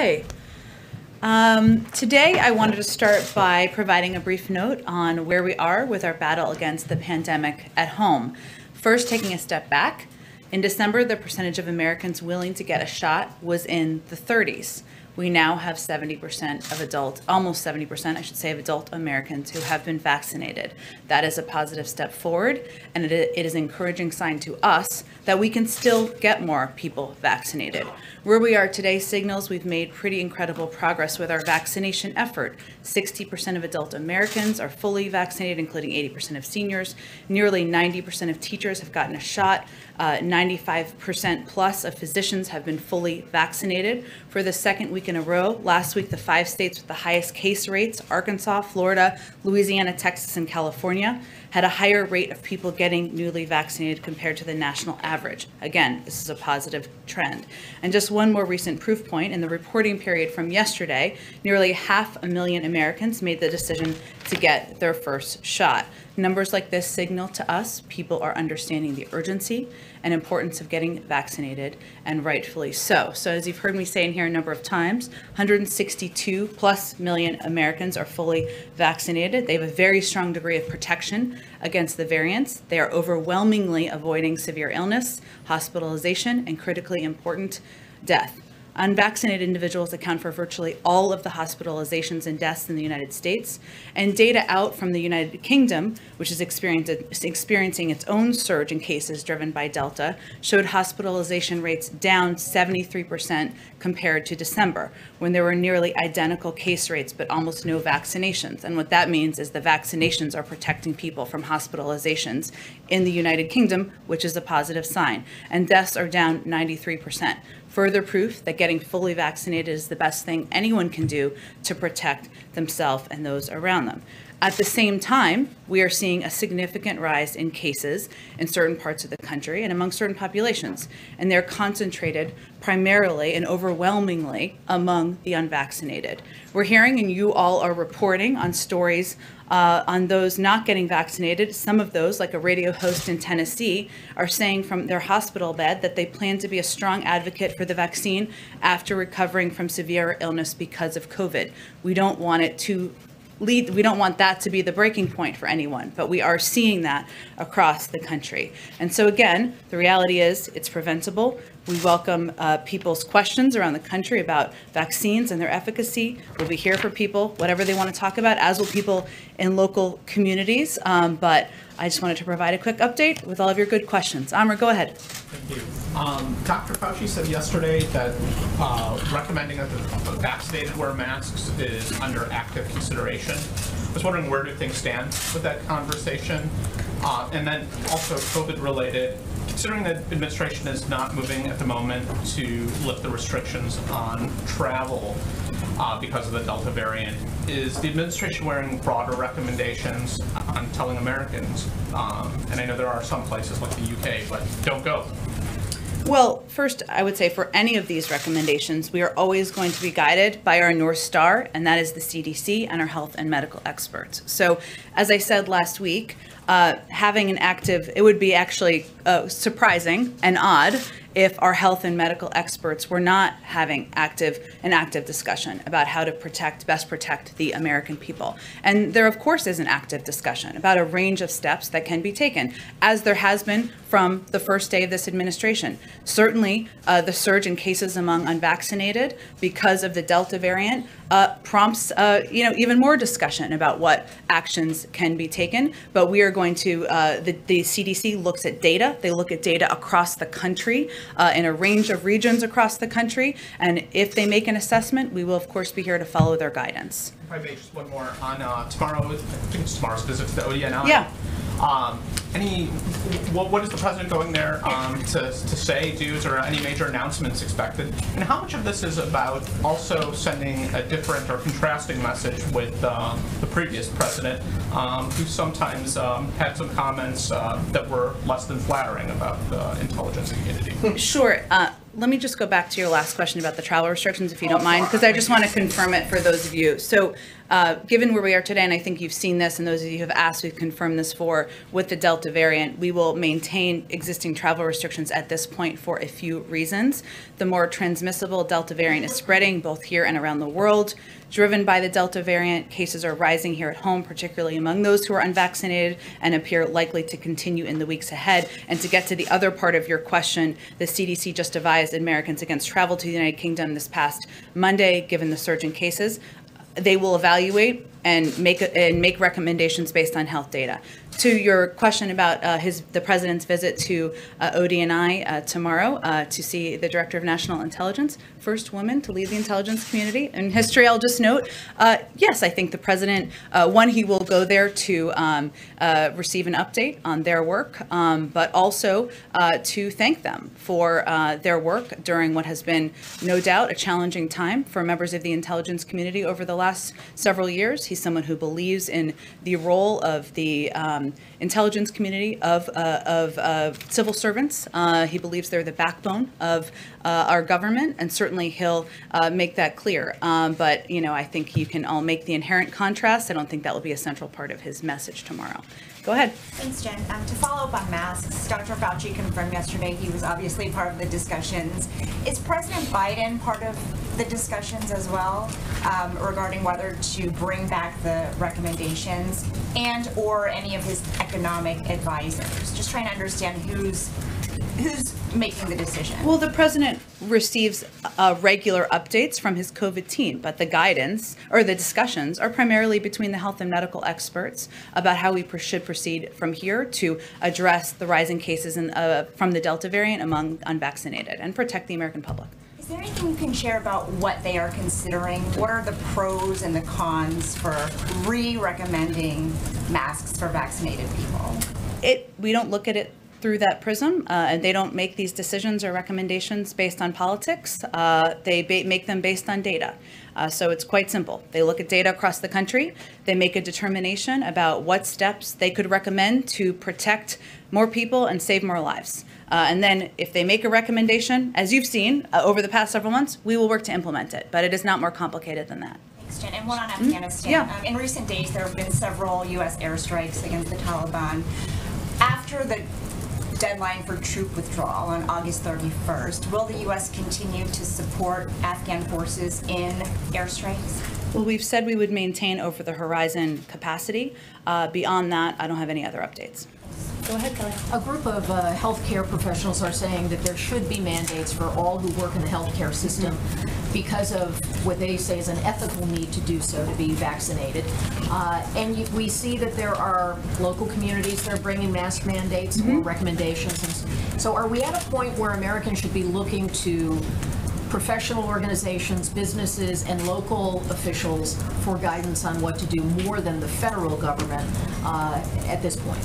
Hey. Today I wanted to start by providing a brief note on where we are with our battle against the pandemic at home. First, taking a step back, in December, the percentage of Americans willing to get a shot was in the 30s. We now have 70% of almost 70%, I should say, of adult Americans who have been vaccinated. That is a positive step forward, and it is an encouraging sign to us that we can still get more people vaccinated. Where we are today signals we've made pretty incredible progress with our vaccination effort. 60% of adult Americans are fully vaccinated, including 80% of seniors. Nearly 90% of teachers have gotten a shot. 95% plus of physicians have been fully vaccinated for the second week in a row. Last week, the 5 states with the highest case rates, Arkansas, Florida, Louisiana, Texas, and California, had a higher rate of people getting newly vaccinated compared to the national average. Again, this is a positive trend. And just one more recent proof point, in the reporting period from yesterday, nearly 500,000 Americans made the decision to get their first shot. Numbers like this signal to us people are understanding the urgency and importance of getting vaccinated, and rightfully so. So as you've heard me say in here a number of times, 162 plus million Americans are fully vaccinated. They have a very strong degree of protection against the variants. They are overwhelmingly avoiding severe illness, hospitalization, and critically important death. Unvaccinated individuals account for virtually all of the hospitalizations and deaths in the United States, and data out from the United Kingdom, which is experiencing its own surge in cases driven by Delta, showed hospitalization rates down 73% compared to December, when there were nearly identical case rates but almost no vaccinations. And what that means is the vaccinations are protecting people from hospitalizations in the United Kingdom, which is a positive sign. And deaths are down 93%. Further proof that getting fully vaccinated is the best thing anyone can do to protect themselves and those around them. At the same time, we are seeing a significant rise in cases in certain parts of the country and among certain populations, and they're concentrated primarily and overwhelmingly among the unvaccinated. We're hearing, and you all are reporting on stories on those not getting vaccinated. Some of those, like a radio host in Tennessee, are saying from their hospital bed that they plan to be a strong advocate for the vaccine after recovering from severe illness because of COVID. We don't want that to be the breaking point for anyone, but we are seeing that across the country. And so again, the reality is it's preventable. We welcome people's questions around the country about vaccines and their efficacy. We'll be here for people, whatever they want to talk about, as will people in local communities. But I just wanted to provide a quick update with all of your good questions. Amr, go ahead. Thank you. Dr. Fauci said yesterday that recommending that the vaccinated wear masks is under active consideration. I was wondering, where do things stand with that conversation? And then also COVID-related, considering that administration is not moving at the moment to lift the restrictions on travel because of the Delta variant, is the administration wearing broader recommendations on telling Americans, and I know there are some places like the UK, but don't go? Well, first, I would say for any of these recommendations, we are always going to be guided by our North Star, and that is the CDC and our health and medical experts. So, as I said last week, having an active, it would be actually surprising and odd if our health and medical experts were not having an active discussion about how to best protect the American people. And there, of course, is an active discussion about a range of steps that can be taken, as there has been from the first day of this administration. Certainly, the surge in cases among unvaccinated because of the Delta variant prompts even more discussion about what actions can be taken. But we are going to, the CDC looks at data. They look at data across the country in a range of regions across the country. And if they make an assessment, we will, of course, be here to follow their guidance. If I may, just one more on tomorrow. I think it's tomorrow's visit to the ODNI. Yeah. What is the president going there to say, do? Is there any major announcements expected? And how much of this is about also sending a different or contrasting message with the previous president, who sometimes had some comments that were less than flattering about the intelligence community? Sure. Let me just go back to your last question about the travel restrictions, if you don't mind, because I just want to confirm it for those of you. So Given where we are today, and I think you've seen this, and those of you who have asked, we've confirmed this for, with the Delta variant, we will maintain existing travel restrictions at this point for a few reasons. The more transmissible Delta variant is spreading, both here and around the world. Driven by the Delta variant, cases are rising here at home, particularly among those who are unvaccinated, and appear likely to continue in the weeks ahead. And to get to the other part of your question, the CDC just advised Americans against travel to the United Kingdom this past Monday, given the surge in cases. They will evaluate and make recommendations based on health data. To your question about the president's visit to ODNI tomorrow to see the director of national intelligence, first woman to lead the intelligence community in history, I'll just note, yes, I think the president, he will go there to receive an update on their work, but also to thank them for their work during what has been no doubt a challenging time for members of the intelligence community over the last several years. He's someone who believes in the role of the intelligence community of civil servants. He believes they're the backbone of our government, and certainly he'll make that clear. But I think you can all make the inherent contrast. I don't think that will be a central part of his message tomorrow. Go ahead. Thanks, Jen. To follow up on masks, Dr. Fauci confirmed yesterday he was obviously part of the discussions. Is President Biden part of the discussions as well regarding whether to bring back the recommendations and or any of his economic advisors? Just trying to understand who's making the decision. Well, the president receives regular updates from his COVID team, but the guidance or the discussions are primarily between the health and medical experts about how we should proceed from here to address the rising cases from the Delta variant among unvaccinated and protect the American public. Is there anything you can share about what they are considering? What are the pros and the cons for re-recommending masks for vaccinated people? We don't look at it through that prism, and they don't make these decisions or recommendations based on politics. They make them based on data. So it's quite simple. They look at data across the country. They make a determination about what steps they could recommend to protect more people and save more lives. And then if they make a recommendation, as you've seen over the past several months, we will work to implement it. But it is not more complicated than that. Thanks, Jen. And one on Afghanistan. Yeah. In recent days, there have been several U.S. airstrikes against the Taliban. After the deadline for troop withdrawal on August 31st, will the U.S. continue to support Afghan forces in airstrikes? Well, we've said we would maintain over the horizon capacity. Beyond that, I don't have any other updates. Go ahead, Kelly. A group of healthcare professionals are saying that there should be mandates for all who work in the healthcare system because of what they say is an ethical need to do so, to be vaccinated. And we see that there are local communities that are bringing mask mandates or recommendations. And so are we at a point where Americans should be looking to professional organizations, businesses, and local officials for guidance on what to do more than the federal government at this point?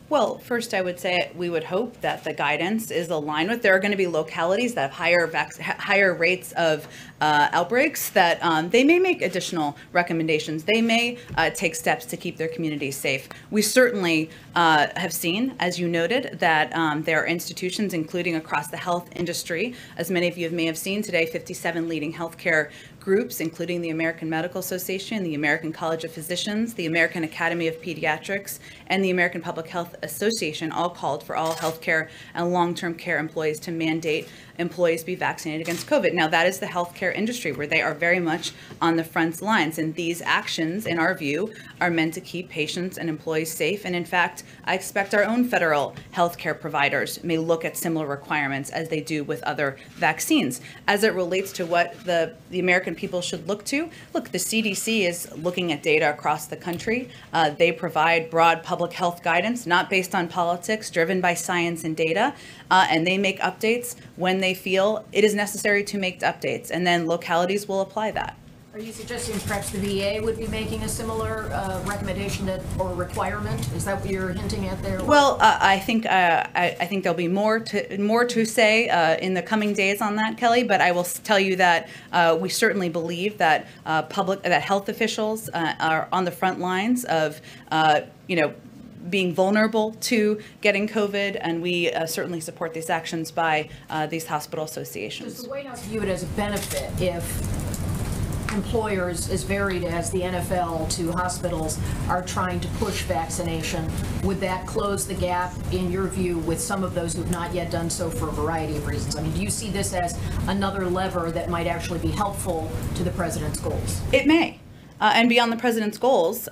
Well, first, I would say we would hope that the guidance is aligned with. There are going to be localities that have higher rates of outbreaks that they may make additional recommendations. They may take steps to keep their communities safe. We certainly have seen, as you noted, that there are institutions, including across the health industry, as many of you may have seen today, 57 leading healthcare groups, including the American Medical Association, the American College of Physicians, the American Academy of Pediatrics, and the American Public Health Association, all called for all healthcare and long-term care employees to mandate employees be vaccinated against COVID. Now, that is the healthcare industry where they are very much on the front lines. And these actions, in our view, are meant to keep patients and employees safe. And in fact, I expect our own federal healthcare providers may look at similar requirements as they do with other vaccines. As it relates to what the American people should look to, look, the CDC is looking at data across the country. They provide broad public health guidance, not based on politics, driven by science and data. And they make updates when they feel it is necessary to make updates, and then localities will apply that. Are you suggesting perhaps the VA would be making a similar recommendation or requirement? Is that what you're hinting at there? Well, I think there'll be more to say in the coming days on that, Kelly. But I will tell you that we certainly believe that that health officials are on the front lines of being vulnerable to getting COVID, and we certainly support these actions by these hospital associations. Does the White House view it as a benefit if employers as varied as the NFL to hospitals are trying to push vaccination. Would that close the gap, in your view, with some of those who have not yet done so for a variety of reasons? I mean, do you see this as another lever that might actually be helpful to the president's goals? It may. And beyond the president's goals,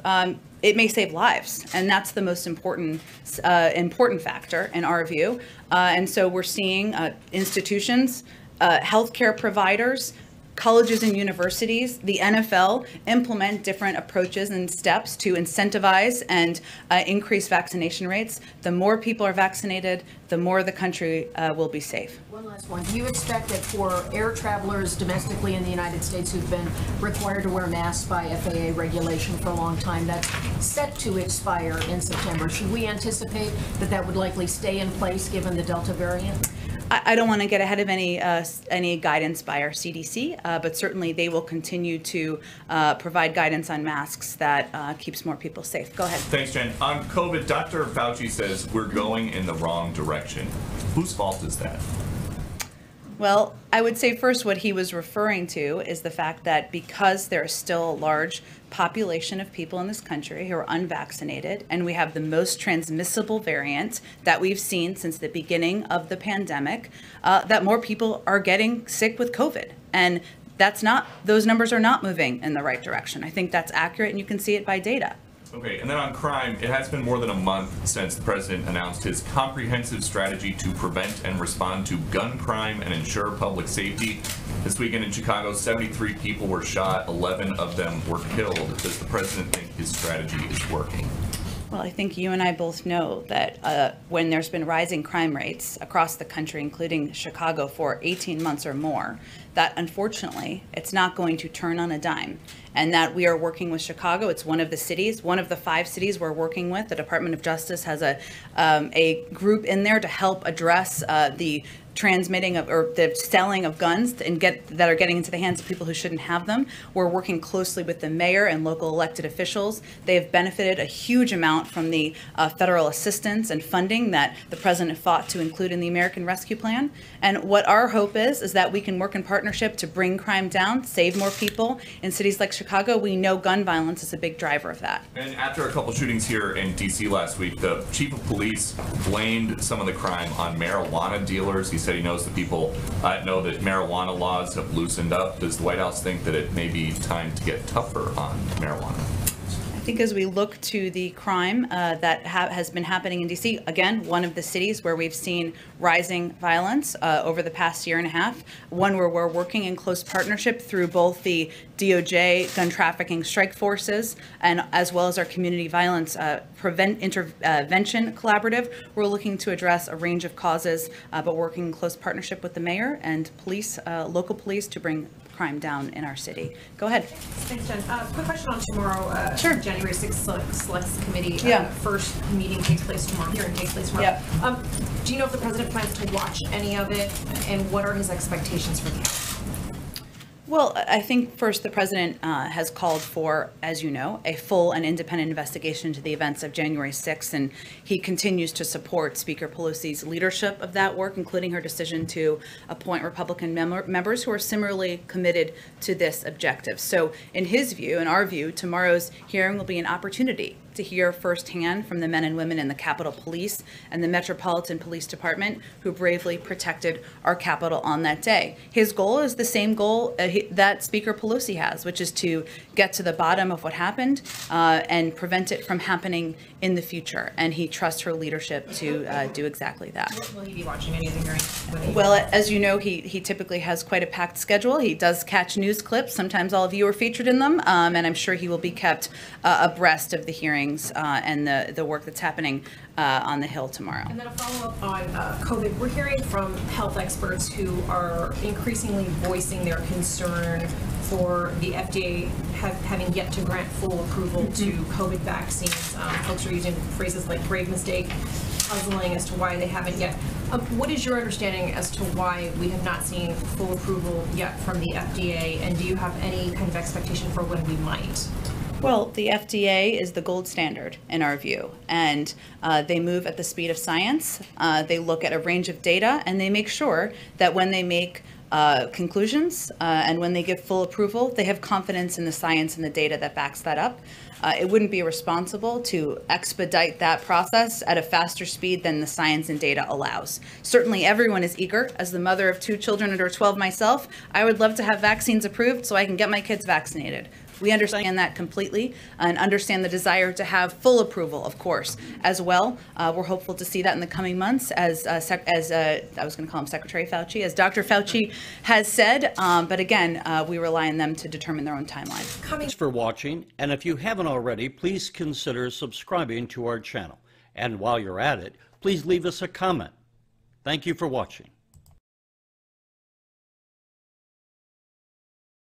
it may save lives, and that's the most important factor in our view. And so we're seeing institutions, healthcare providers, colleges and universities, the NFL implement different approaches and steps to incentivize and increase vaccination rates. The more people are vaccinated, the more the country will be safe. One last one. Do you expect that for air travelers domestically in the United States who've been required to wear masks by FAA regulation for a long time, that's set to expire in September, should we anticipate that that would likely stay in place given the Delta variant? I don't want to get ahead of any guidance by our CDC, but certainly they will continue to provide guidance on masks that keeps more people safe. Go ahead. Thanks, Jen. On COVID, Dr. Fauci says we're going in the wrong direction. Whose fault is that? Well, I would say first what he was referring to is the fact that because there is still a large population of people in this country who are unvaccinated, and we have the most transmissible variant that we've seen since the beginning of the pandemic, that more people are getting sick with COVID. And those numbers are not moving in the right direction. I think that's accurate, and you can see it by data. Okay, and then on crime, it has been more than a month since the president announced his comprehensive strategy to prevent and respond to gun crime and ensure public safety. This weekend in Chicago, 73 people were shot, 11 of them were killed. Does the president think his strategy is working? Well, I think you and I both know that when there's been rising crime rates across the country, including Chicago, for 18 months or more, that unfortunately it's not going to turn on a dime. And that we are working with Chicago. It's one of the cities, one of the 5 cities we're working with. The Department of Justice has a group in there to help address the transmitting of or the selling of guns and that are getting into the hands of people who shouldn't have them. We're working closely with the mayor and local elected officials. They have benefited a huge amount from the federal assistance and funding that the president fought to include in the American Rescue Plan. And what our hope is that we can work in partnership to bring crime down, save more people. In cities like Chicago, we know gun violence is a big driver of that. And after a couple shootings here in D.C. last week, the chief of police blamed some of the crime on marijuana dealers. He said he knows the people know that marijuana laws have loosened up. Does the White House think that it may be time to get tougher on marijuana? I think as we look to the crime that has been happening in D.C., again, one of the cities where we've seen rising violence over the past year and a half, one where we're working in close partnership through both the DOJ gun trafficking strike forces and as well as our community violence intervention collaborative. We're looking to address a range of causes, but working in close partnership with the mayor and police, local police, to bring crime down in our city. Go ahead. Thanks, Jen. Quick question on tomorrow. Sure. January 6th Selects Committee. Yeah. First meeting takes place tomorrow. Hearing takes place tomorrow. Yep. Do you know if the president plans to watch any of it, and what are his expectations for the House? Well, I think first the president has called for, as you know, a full and independent investigation into the events of January 6th, and he continues to support Speaker Pelosi's leadership of that work, including her decision to appoint Republican members who are similarly committed to this objective. So in his view, in our view, tomorrow's hearing will be an opportunity to hear firsthand from the men and women in the Capitol Police and the Metropolitan Police Department who bravely protected our Capitol on that day. His goal is the same goal that Speaker Pelosi has, which is to get to the bottom of what happened and prevent it from happening in the future. And he trusts her leadership to do exactly that. Will he be watching any of the hearings? Well, as you know, he typically has quite a packed schedule. He does catch news clips. Sometimes all of you are featured in them, and I'm sure he will be kept abreast of the hearings and the work that's happening on the Hill tomorrow. And then a follow-up on COVID. We're hearing from health experts who are increasingly voicing their concern for the FDA having yet to grant full approval to COVID vaccines. Folks are using phrases like grave mistake, puzzling as to why they haven't yet. What is your understanding as to why we have not seen full approval yet from the FDA, and do you have any kind of expectation for when we might? Well, the FDA is the gold standard in our view, and they move at the speed of science. They look at a range of data, and they make sure that when they make conclusions, and when they give full approval, they have confidence in the science and the data that backs that up. It wouldn't be responsible to expedite that process at a faster speed than the science and data allows. Certainly everyone is eager. As the mother of 2 children under 12 myself, I would love to have vaccines approved so I can get my kids vaccinated. We understand that completely and understand the desire to have full approval, of course, as well. We're hopeful to see that in the coming months, as I was going to call him Secretary Fauci, as Dr. Fauci has said. But again, we rely on them to determine their own timeline. Thanks for watching, and if you haven't already, please consider subscribing to our channel. And while you're at it, please leave us a comment. Thank you for watching.